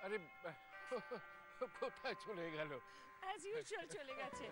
আরে কোথায় চলে গেল? অ্যাজ ইউজুয়াল চলে গেছে।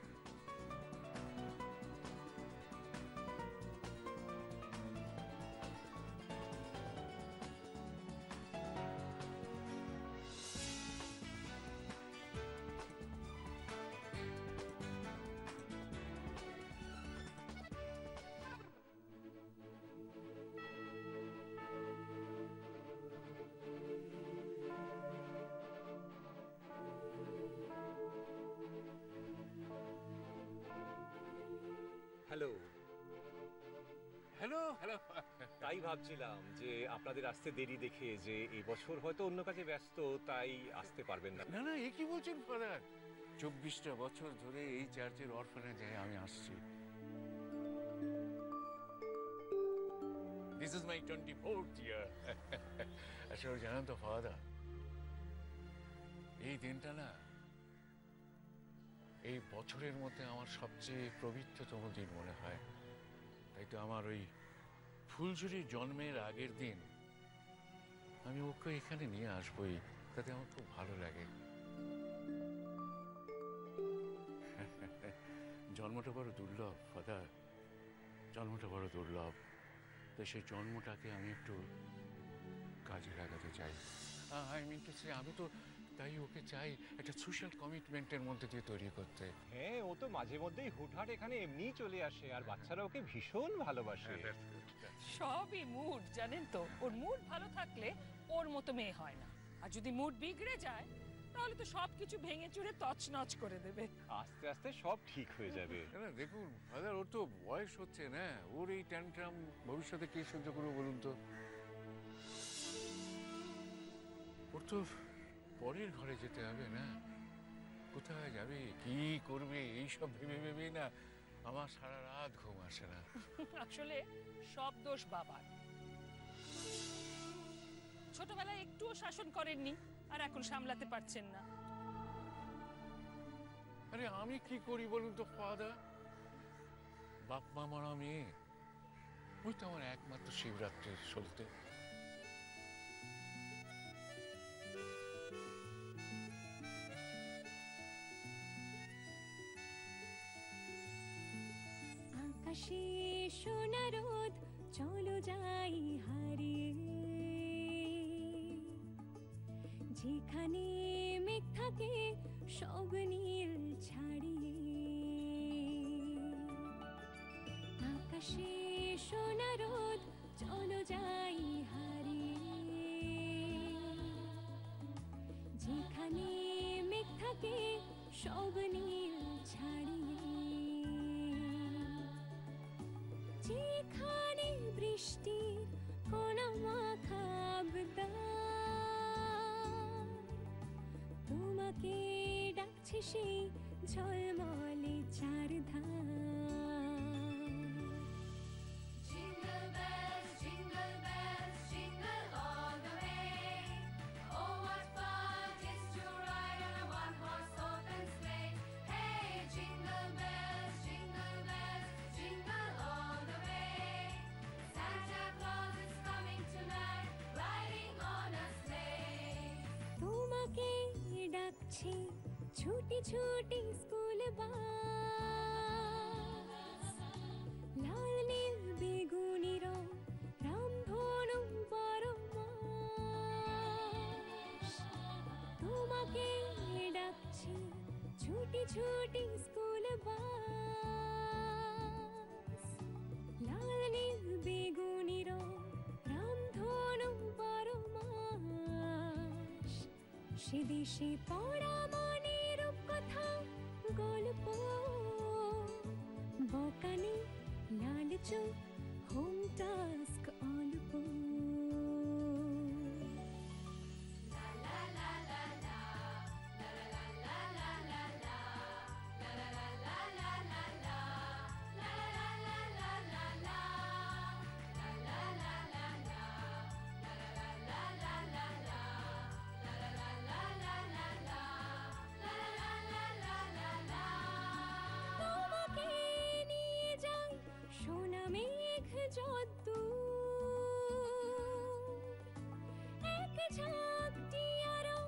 হ্যালো। Hello hello. তাই ভাবছিলাম যে আপনাদের আসতে দেরি দেখে যে এই বছর হয়তো অন্য কাজে ব্যস্ত, তাই আসতে পারবেন না। না না, এ কি বলছেন ফাদার? 24টা বছর ধরে এই চার্চের অরফানেজে আমি আসছি। This is my 24th year. আসলে জানেন তো ফাদার, এই দিনটা না এই বছরের মধ্যে আমার সবচেয়ে পবিত্রতম দিন মনে হয়। তাই তো আমার ওই ফুলঝুরির জন্মের আগের দিন আমি ওকে এখানে নিয়ে আসবোই, তাতে আমার খুব ভালো লাগে। জন্মটা বড় দুর্লভ ফাদার, জন্মটা বড় দুর্লভ। তাই সেই জন্মটাকে আমি একটু কাজে লাগাতে চাই। আমি তো তাই ওকে চাই একটা সোশ্যাল কমিটমেন্টের মধ্যে দিয়ে তৈরি করতে। হ্যাঁ, ও তো মাঝে মধ্যেই হুটহাট এখানে এমনিই চলে আসে, আর বাচ্চারা ওকে ভীষণ ভালোবাসে। সবই মুড, জানেন তো। ওর মুড ভালো থাকলে ওর মতো মেয়ে হয় না, আর যদি মুড বিগড়ে যায় তাহলে তো সবকিছু ভেঙে চুরে তছনছ করে দেবে। আস্তে আস্তে সব ঠিক হয়ে যাবে। দেখুন ফাদার, ওর তো বয়স হচ্ছে না, ওর এই ট্যান্ট্রাম ভবিষ্যতে কে সহ্য করবো বলুন তো? ওর তো পরের ঘরে যেতে হবে না? কোথায় যাবে, কি করবে, এইসব ভেবে ভেবে না আমার সারা রাত ঘুম আসে না। আসলে সব দোষ বাবার। ছোটবেলায় একটুও শাসন করেননি, আর এখন সামলাতে পারছেন না। আরে আমি কি করি বলুন তো ফাদার? বাপ মা মারা মেয়ে, ওই তো আমার একমাত্র শিবরাত্রির চলতে। আকাশে সোনা রোদ, চলো যাই হারিয়ে, যেখানে মেঘ থাকে সব নীল ছাড়িয়ে। আকাশে সোনা রোদ, চলো যাই হারিয়ে, যেখানে মেঘ থাকে সব নীল ছাড়িয়ে। যেখানে বৃষ্টির কোনা মাখা আবদার, তোমাকে ডাকছে সেই ঝলমলে চারধার। Jingle bells, jingle bells, jingle all the way. Oh, what fun it is to ride on a one-horse open sleigh. Hey, jingle bells, jingle all the way. Santa Claus is coming tonight, riding on a sleigh. তোমাকে ডাকছে ছুটি ছুটি school bus, লাল নীল বেগুনি রং রামধনু পরমাস। তোমাকে ডাকছে ছুটি ছুটি স্কুল বাস, লাল নীল বেগুনি রং রামধনু পরমাস। সে দেশে পড়া মনে রূপকথা গল্প, বকানে লাল চোখ হোম টাস্ক অল্প। তোমাকে নিয়ে যাই সোনা মেঘ যদ্দূর, এক ঝাঁক টিয়া রং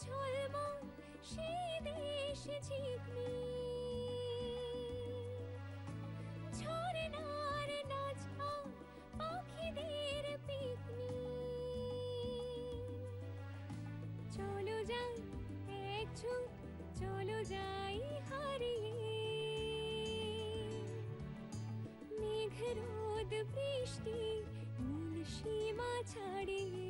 ঝলমল সেই দেশে ঝিকমি ঝরনার নাচ আর পাখিদের পিকনিক চলো যাই একঝুঁক চলো যাই হারিয়ে মেঘ রোদ বৃষ্টি নীল সীমা ছাড়িয়ে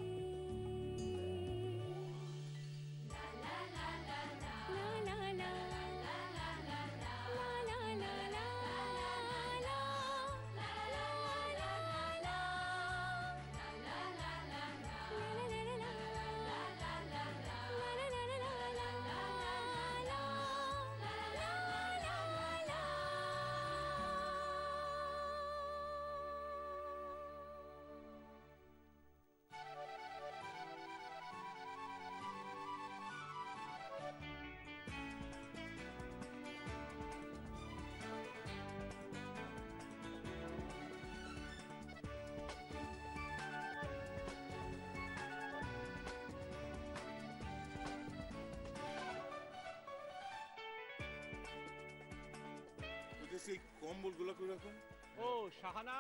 সেই কম্বলগুলো করে রাখুন। ও শাহানা,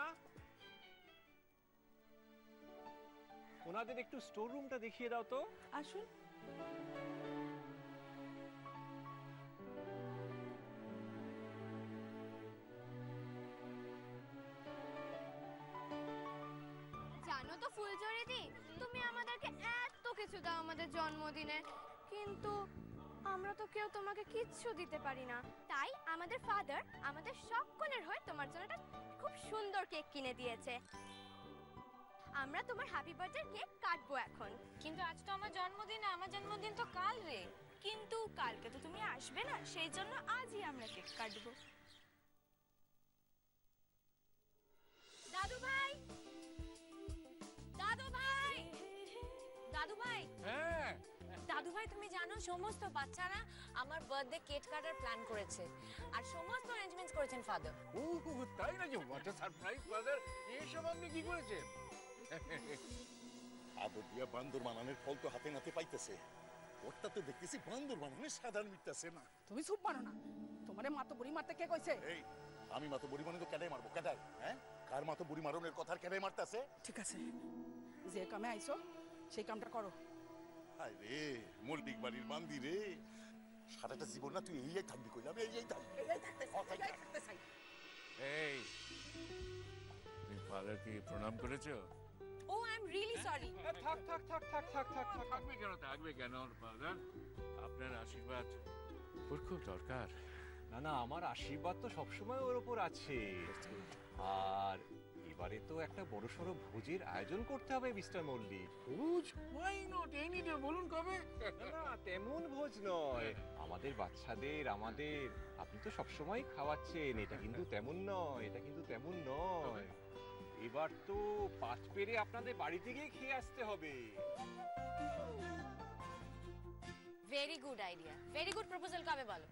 ওনাদের একটু স্টোর রুমটা দেখিয়ে দাও তো। আসুন। জানো তো ফুলঝুরি দি, তুমি আমাদেরকে এত কিছু দাও আমাদের জন্মদিনে, কিন্তু আমরা তো কেউ তোমাকে কিচ্ছু দিতে পারি না। তাই আমাদের ফাদার আমাদের সকলের হয়ে তোমার জন্য একটা খুব সুন্দর কেক কিনে দিয়েছে। আমরা তোমার হ্যাপি বার্থডে কেক কাটবো এখন। কিন্তু আজ তো আমার জন্মদিন, আমার জন্মদিন তো কাল রে। কিন্তু কালকে তো তুমি আসবে না, সেই জন্য আজই আমরা কেক কাটবো। দাদু ভাই, দাদু ভাই, দাদু ভাই, হ্যাঁ দাদু ভাই তুমি জানো সমস্ত বাচ্চারা আমার বার্থডে কেক কাটার প্ল্যান করেছে আর সমস্ত অ্যারেঞ্জমেন্টস করেছেন ফাদার। ও তাই নাকি? What a surprise father! এইসব আপনি কি করেছেন? আদর দিয়া বান্দর বানানোর ফল তো হাতে নাতে পাইতেছে, ওরটা তো দেখতেছি বান্দর বানানোর সাধারণ মিটতেছে না। তুমি চুপ মারো না, তোমারে মাতো বুড়ি মারতে কে কইছে? এই আমি মাতো বুড়ি মানে তো কেডাই মারবো? কেডাই? হ্যাঁ, কার মাতো বুড়ি মারনের কথা আর কেডাই মারতেছে? ঠিক আছে, যে কামে আইছো সেই কামটা করো। হায় রে মল্লিক বাড়ির বান্দি রে, সারাটা জীবন না তুই এই থাকবি কইলাম, এই থাকবি। এই তুমি ফাদারকে প্রণাম করেছো? ও আই এম রিয়েলি সরি। থাক থাক থাক থাক থাক থাক থাক। থাকবে কেন ফাদার? আপনার আশীর্বাদ ওর খুব দরকার। না না, আমার আশীর্বাদ তো সবসময় ওর ওপর আছে। আর এবারে তো একটা বড়সড় ভোজের আয়োজন করতে হবে মিস্টার মল্লিক। ভোজ? why not? any day, বলুন কবে? না তেমন ভোজ নয়, আমাদের বাচ্চাদের আমাদের আপনি তো সবসময় খাওয়াচ্ছেন, এটা কিন্তু তেমন নয়, এটা কিন্তু তেমন নয়। এবার তো পাত পেরে আপনাদের বাড়িতে গিয়ে খেয়ে আসতে হবে। Very good idea, very good proposal. কবে বলো?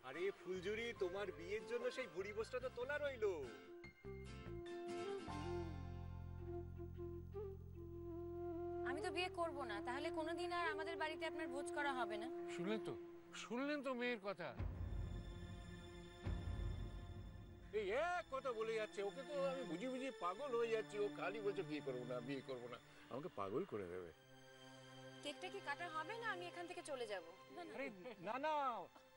আরে ফুলঝুরি, তোমার বিয়ের জন্য সেই ভুড়ি বসটা তো তোলা রইলো। আমি তো বিয়ে করব না, তাহলে কোনোদিন আর আমাদের বাড়িতে আপনার ভোজ করা হবে না। শুনলেন তো মেয়ের কথা। এই এক কথা বলে যাচ্ছে, ওকে তো আমি বুঝি বুঝি পাগল হয়ে যাচ্ছি। ও খালি বলছে বিয়ে করবো না, বিয়ে করবো না, আমাকে পাগল করে দেবে। কেকটা কি কাটা হবে না আমি এখান থেকে চলে যাব? আরে না না,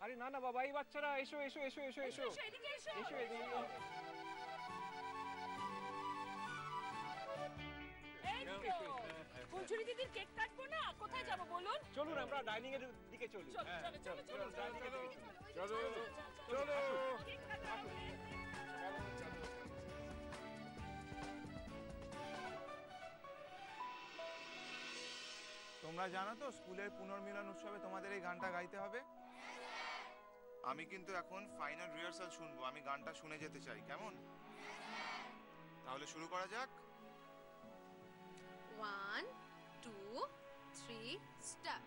আরে না না বাবা, এই বাচ্চারা এসো এসো এসো এসো এসো এদিকে এসো। এসো এদিকে। এই তো ফুলঝুরি দিদির কেক কাটবো না, কোথায় যাব বলুন? চলুন আমরা ডাইনিং এর দিকে চলি। চলো চলো চলো চলো ডাইনিং এর দিকে চলো। চলো চলো। কেক কাটা হবে। তোমরা জানো তো স্কুলের পুনর্মিলন উৎসবে তোমাদের এই গানটা গাইতে হবে। আমি কিন্তু এখন ফাইনাল রিহার্সাল শুনবো, আমি গানটা শুনে যেতে চাই, কেমন? তাহলে শুরু করা যাক। 1 2 3 স্টার্ট।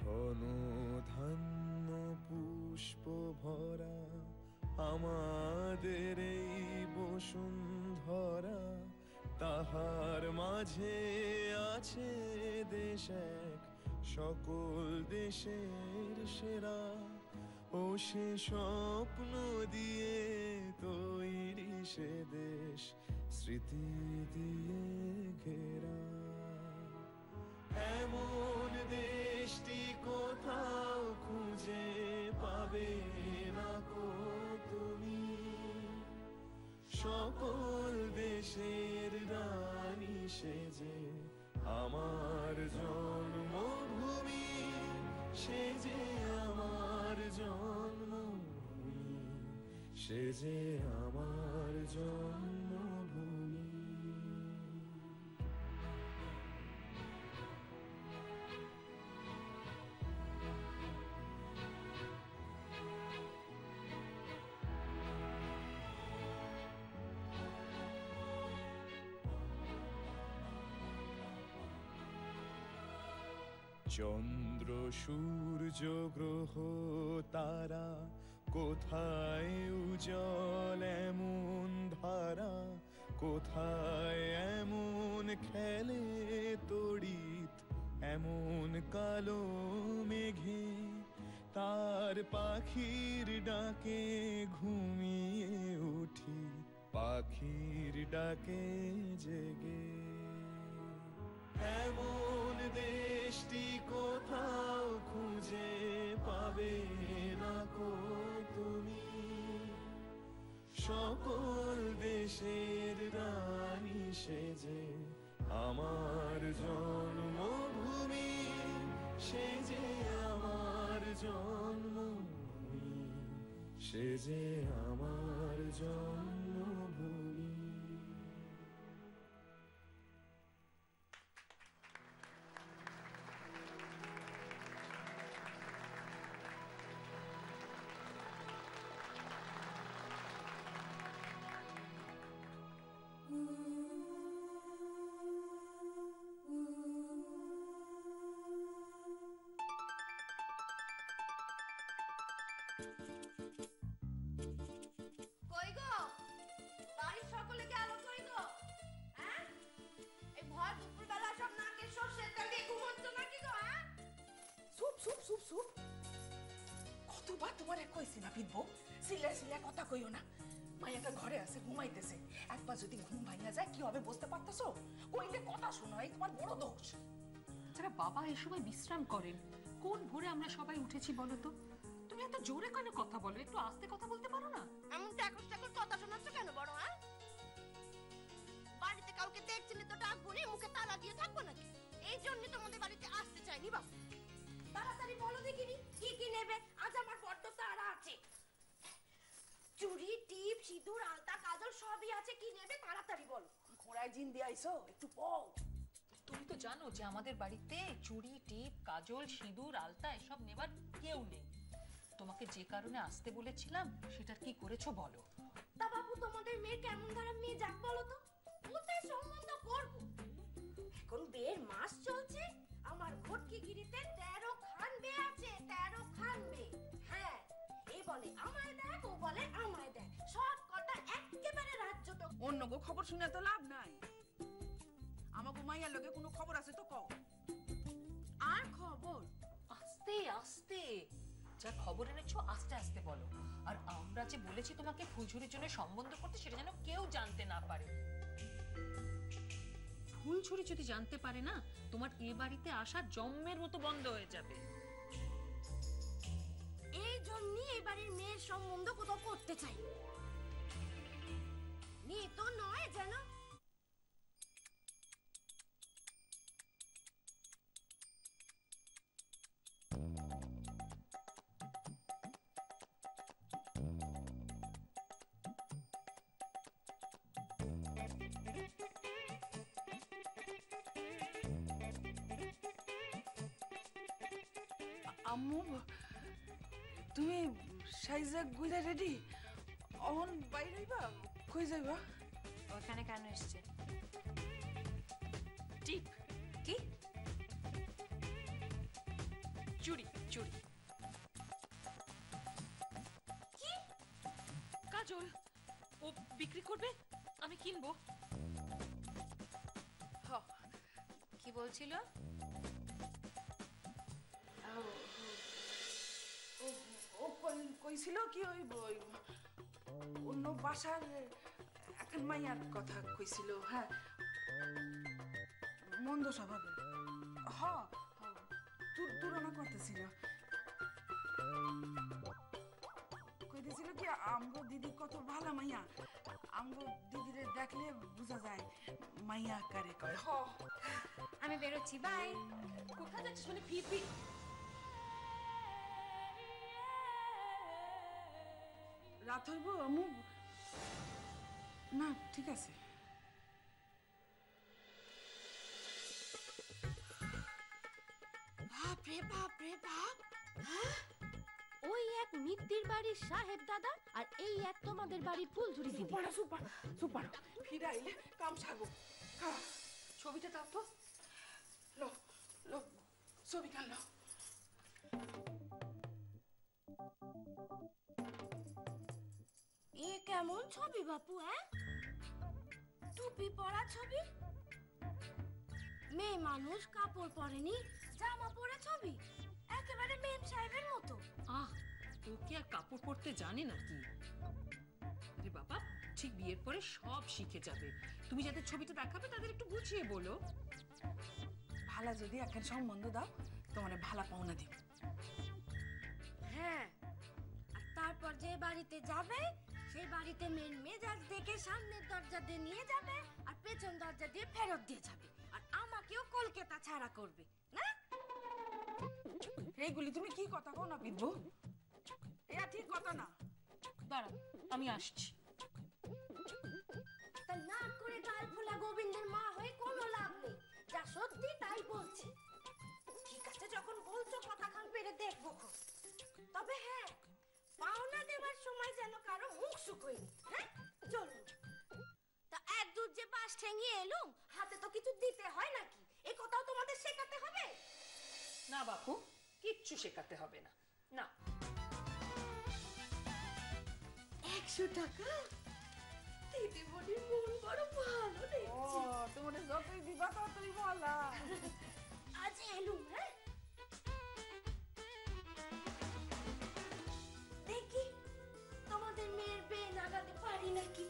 ধন ধান্য পুষ্প ভরা আমাদের এই বসুন্ধরা, তাহার মাঝে আছে দেশ এক, সকল দেশের সেরা। ও সে স্বপ্ন দিয়ে তৈরি সে দেশ, স্মৃতি দিয়ে ঘেরা। এমন দেশটি কোথাও খুঁজে পাবে না কো তুমি, সকল দেশের রানী সেজে আমার জন্মভূমি, সে যে আমার জন্মভূমি, সে যে আমার জন্মভূমি। চন্দ্র সূর্য গ্রহ তারা, কোথায় উজ্জ্বল এমন ধারা, কোথায় এমন খেলে তড়িৎ, এমন কালো মেঘে তার পাখির ডাকে ঘুমিয়ে উঠি, পাখির ডাকে জেগে। এমন দেশটি কোথাও খুঁজে পাবে না কো তুমি, সকল দেশের রানী সেজে আমার জন্মভূমি, সে যে আমার জন্মভূমি, সে যে আমার জন্মভূমি। কই গো, বাড়ির সকলে কি আলো কই গো? হ্যাঁ, এই ভর দুপুরবেলা সব নাকের সর্ষের তেল দিয়ে ঘুমোচ্ছ নাকি গো? হ্যাঁ, সুপ সুপ সুপ সুপ। কতবার তোমারে কইছি না পিনবো, সিলে সিলে কথা কইও না। মায়াটা ঘরে আছে ঘুমাইতেছে, একবার যদি ঘুম ভাঙা যায় কি হবে বুঝতে পারতেছো? কইলে কথা শোনো, এই তোমার বড় দোষ। যারা বাবা এই সময় বিশ্রাম করেন, কোন ভোরে আমরা সবাই উঠেছি বলো তো? তুমি এত জোরে কেন কথা বলো? একটু আস্তে কথা বলতে পারো না? এমন টাকর টাকর কথা শোনাচ্ছ কেন বড়? হ্যাঁ, বাড়িতে কাউকে দেখছিলে তো ডাকবো নি, মুখে তালা দিয়ে থাকবো নাকি? এই জন্য তোমাদের বাড়িতে আসতে চাইনি বাবা। তাড়াতাড়ি বলো দেখিনি কি কি নেবে, আজ আমার বড্ড তাড়া আছে। চুড়ি, টিপ, সিঁদুর, আলতা, কাজল সবই আছে, কি নেবে তাড়াতাড়ি বলো। ঘোড়ায় জিন দিয়ে আইছো, একটু পও। তুমি তো জানো যে আমাদের বাড়িতে চুড়ি, টিপ, কাজল, সিঁদুর, আলতা এসব নেবার কেউ নেই। তোমাকে যে কারণে আসতে বলেছিলাম সেটার কি করেছো বলো? তা বাবু, তোমাদের মেয়ে কেমন ধরনের মেয়ে যাক বলো তো, কোথায় সম্বন্ধ করবো? এখন বিয়ের মাস চলছে, আমার ঘটকি গিরিতে 13 খান বিয়ে আছে, 13 খান বিয়ে। হ্যাঁ, এই বলে আমায় দেখ, ও বলে আমায় দেখ, সব কথা একেবারে রাজ্য তো। অন্য গো খবর শুনে তো লাভ নাই। আমাকে মাইয়ার লগে কোনো খবর আছে তো কও। আর খবর? আস্তে আস্তে, যা খবর এনেছো আস্তে আস্তে বলো। আর আমরা যে বলেছি তোমাকে ফুলঝুরির জন্য সম্বন্ধ করতে, সেটা যেন কেউ জানতে না পারে। ফুলঝুরি যদি জানতে পারে না, তোমার এ বাড়িতে আসা জম্মের মতো বন্ধ হয়ে যাবে। এই জন্যই এই বাড়ির মেয়ের সম্বন্ধ কোথাও করতে চাই। মেয়ে তো নয় যেন। আম্মু, তুমি সাইজা গুলা রেডি? অন বাইরে হইবা? কই যাইবা? ওখানে কেন এসছে? টিপ কি? চুড়ি, চুড়ি। কি? কাজল ও বিক্রি করবে, কিনবো। কি বলছিল? কইছিল কি ওই অন্য বাসার এখন মাইয়ার কথা কইছিল। হ্যাঁ, মন্দ স্বভাবের। তুলনা করতেছিল, কইতেছিল কি আমগো দিদি কত ভালো মাইয়া, আমগো দিদিরে দেখলে বোঝা যায় মাইয়া কারে কয়। আমি বেরোচ্ছি, বাই। কোথায় যাচ্ছিস? মানে ফিরবি? রাত হইব আমু? না, ঠিক আছে। বাপরে বাপরে বাপ, ওই এক মিত্তির বাড়ির সাহেব দাদা আর এই এক তোমাদের বাড়ির ফুলঝুরি দিদি। সুপার ফিরে আইলে কাম সারবো। ছবিটা দাও তো। লো লো, ছবি কান লো। এ কেমন ছবি বাপু? টুপি পরা ছবি, মেয়ে মানুষ কাপড় পরেনি, জামা পরা ছবি, একেবারে মেম সাহেবের মতো। ও কি আর কাপড় পরতে জানে নাকি? আরে বাবা, ঠিক বিয়ের পরে সব শিখে যাবে। তুমি যাদের ছবিটা দেখাবে তাদের একটু গুছিয়ে বলো। ভালা যদি এখন সম্বন্ধ দাও, তোমার ভালা পাওনা দিব। হ্যাঁ, আর তারপর যে বাড়িতে যাবে সেই বাড়িতে মেন মেজাজ দেখে সামনের দরজা দিয়ে নিয়ে যাবে আর পেছন দরজা দিয়ে ফেরত দিয়ে যাবে, আর আমাকেও কলকাতা ছাড়া করবে না। এইগুলি তুমি কি কথা কও না পিতবু? এটা ঠিক কথা না। দাঁড়া, আমি আসছি। তা না করে গাল ফোলা গোবিন্দের মা হয়ে কোনো লাভ নেই, যা সত্যি তাই বলছি। ঠিক আছে, যখন বলছো কথা খান পেরে দেখবো। তবে হ্যাঁ, পাওনা দেওয়ার সময় যেন কারো মুখ শুকোয়নি। হ্যাঁ, চলুন। তা এক দূর যে বাস ঠেঙিয়ে এলুম, হাতে তো কিছু দিতে হয় নাকি? এই কথাও তোমাদের শেখাতে হবে? না বাপু, কিচ্ছু শেখাতে হবে না। না, 100 টাকা? দিদিমণির মন বড় ভালো দেখছি। তোমার যতই দিবা ততই ভালা। আজ এলুম। হ্যাঁ, দেখি তোমাদের মেয়ের বিয়ে নাগাতে পারি নাকি।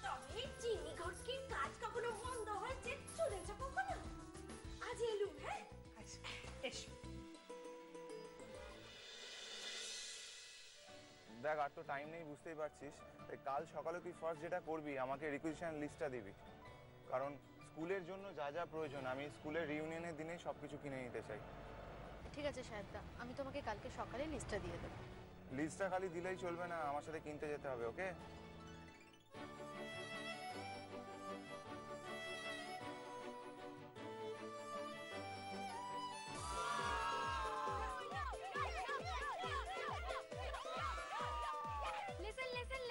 তবে চিনি ঘটকির কাজ কখনো বন্ধ হয়েছে শুনেছ কখনো? আজ এলুম। হ্যাঁ, এসো। দেখ, আর তো টাইম নেই, বুঝতেই পারছিস। তাই কাল সকালে তুই ফার্স্ট যেটা করবি, আমাকে রিকুইজিশন লিস্টটা দিবি। কারণ স্কুলের জন্য যা যা প্রয়োজন, আমি স্কুলের রিউনিয়নের দিনেই সব কিছু কিনে নিতে চাই। ঠিক আছে সাহেবদা, আমি তোমাকে কালকে সকালে লিস্টটা দিয়ে দেবো। লিস্টটা খালি দিলেই চলবে না, আমার সাথে কিনতে যেতে হবে, ওকে?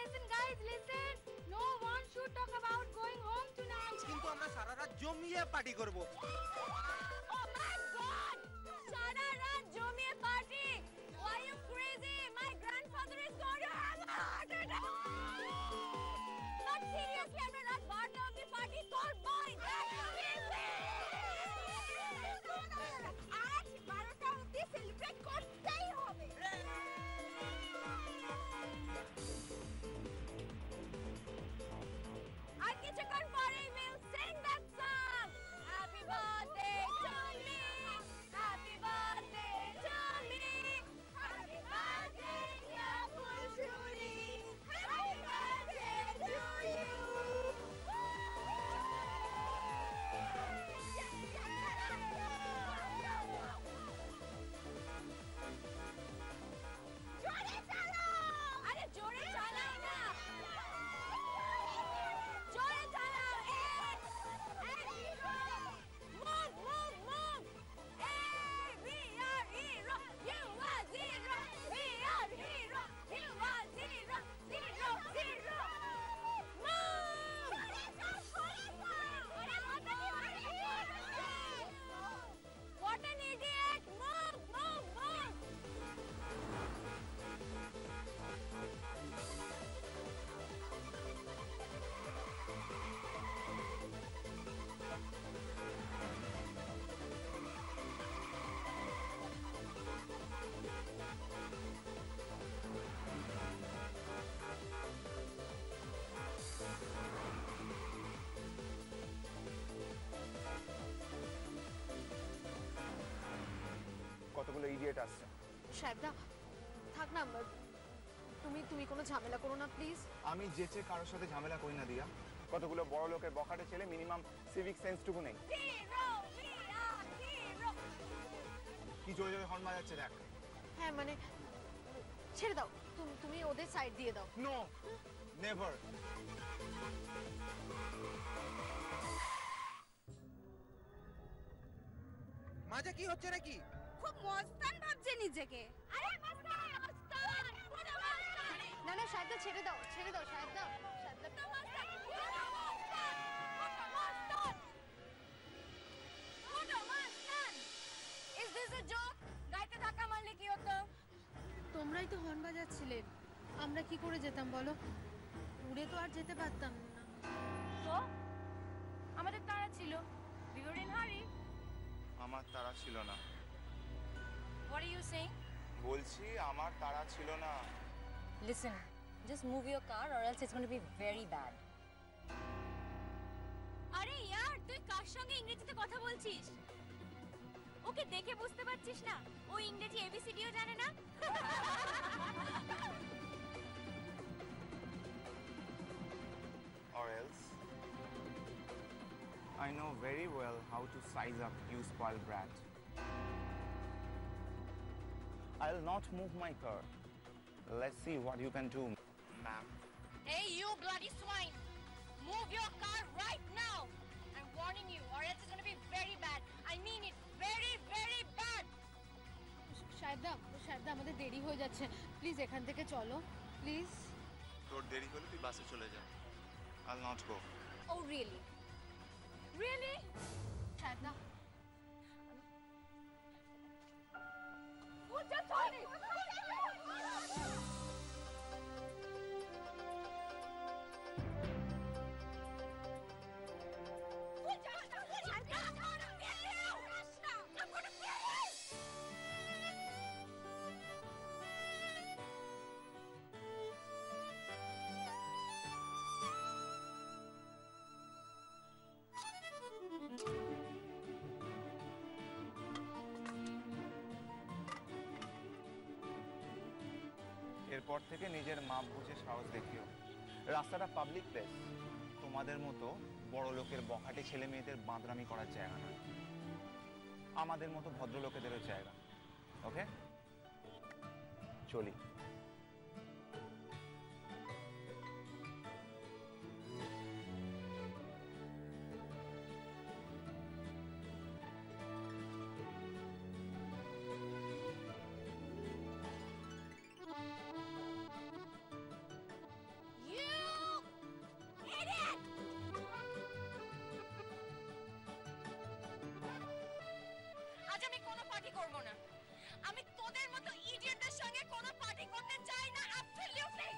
Listen guys, listen. No one should talk about going home tonight. কিন্তু আমরা সারা রাত জমিয়ে পার্টি করব। Oh my god! সারা রাত জমিয়ে party? Why you crazy? My grandfather is going to have a heart attack. But seriously, আমরা রাত 12টা অবধি পার্টি করবই। আজ 12টা অবধি সেলিব্রেট করতেই হবে। আর কিছুক্ষণ পরেই we'll sing that song. Happy birthday to me. Happy birthday to me. Happy birthday, dear Pulshuri. Happy birthday to you. Idiot আসছে। সাহেবদা থাক না, তুমি তুমি কোনো ঝামেলা করো না প্লিজ। আমি যেচে কারোর সাথে ঝামেলা করি না দিয়া। কতগুলো বড় লোকের বখাটে ছেলে মিনিমাম সিভিক সেন্সটুকু নেই। কি জোরে জোরে হর্ন বাজাচ্ছে দেখ। হ্যাঁ মানে ছেড়ে দাও, তুমি ওদের সাইড দিয়ে দাও। No never. মাজা কি হচ্ছে নাকি? খুব মস্তান ভাবছে নিজেকে। আরে মস্তান মস্তান না না সাহেবদা ছেড়ে দাও সাহেবদা। সাহেবদা ইজ দিস আ জোক? গাইতে ধাক্কা মারলে কি হতো? তোমরাই তো হর্ন বাজাচ্ছিলে, আমরা কি করে যেতাম বলো? উড়ে তো আর যেতে পারতাম না। তো আমাদের তাড়া ছিল। We were in hurry. আমার তাড়া ছিল না। What are you saying? বলছি আমার তাড়া ছিল না। Listen, just move your car or else it's going to be very bad. আরে यार, তুই কার সঙ্গে ইংরেজিতে কথা বলছিস? ওকে দেখে বুঝতে পারছিস না ও ইংরেজি এবিসিডিও জানে না? Or else I know very well how to size up you spoiled brat. I'll not move my car. Let's see what you can do, ma'am. Hey you bloody swine! Move your car right now! I'm warning you or else it's going to be very bad. I mean it, very very bad. সাহেবদা আমাদের দেরি হয়ে যাচ্ছে, please এখান থেকে চলো please. তোর দেরি হলে তুই বাসে চলে যা। I'll not go. Oh really? Really? সাহেবদা What's that funny? এরপর থেকে নিজের মাপ বুঝে সাহস দেখিও। রাস্তাটা পাবলিক প্লেস, তোমাদের মতো বড় লোকের বখাটে ছেলে মেয়েদের বাঁদরামি করার জায়গা না, আমাদের মতো ভদ্রলোকেদেরও জায়গা। ওকে চলি। আজ আমি কোনো পার্টি করব না। আমি তোদের মতো ইডিয়েটদের সঙ্গে কোনো পার্টি করতে চাই না, অ্যাবসলিউটলি।